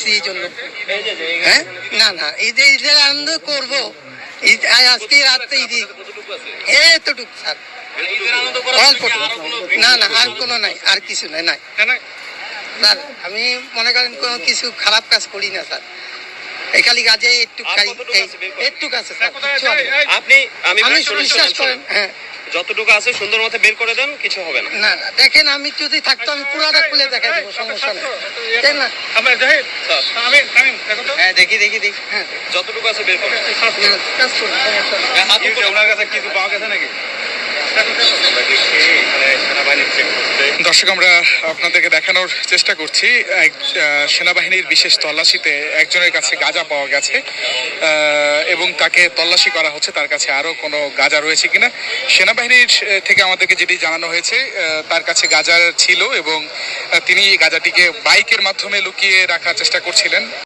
করতেছি এই জন্য। হ্যাঁ, না না, ঈদের আনন্দ করবো, আজকে রাত্রে ঈদ, এতটুকু স্যার, না না, আর কোনো নাই, আর কিছু নাই। নাই স্যার, আমি মনে করেন কোনো কিছু খারাপ কাজ করি না স্যার, খালি কাজে একটু খাই, একটু কাছে স্যার। আমি বিশ্বাস করেন, হ্যাঁ, যতটুকু আছে সুন্দর মতো বের করে দেন, কিছু হবে না। না না, দেখেন আমি যদি থাকতো আমি পুরাটা খুলে দেখাই দেবো, সমস্যা নেই, তাই না? হ্যাঁ, দেখি দেখি দেখি, হ্যাঁ, যতটুকু আছে বের করে কাজ করুন, সমস্যা নেই। ওনার কাছে কিছু পাওয়া গেছে নাকি? দর্শক, আমরা আপনাদেরকে দেখানোর চেষ্টা করছি সেনাবাহিনীর বিশেষ তল্লাশিতে একজনের কাছে গাঁজা পাওয়া গেছে এবং তাকে তল্লাশি করা হচ্ছে তার কাছে আরো কোনো গাঁজা রয়েছে কিনা। সেনাবাহিনীর থেকে আমাদেরকে যেটি জানানো হয়েছে, তার কাছে গাঁজা ছিল এবং তিনি গাঁজাটিকে বাইকের মাধ্যমে লুকিয়ে রাখার চেষ্টা করছিলেন।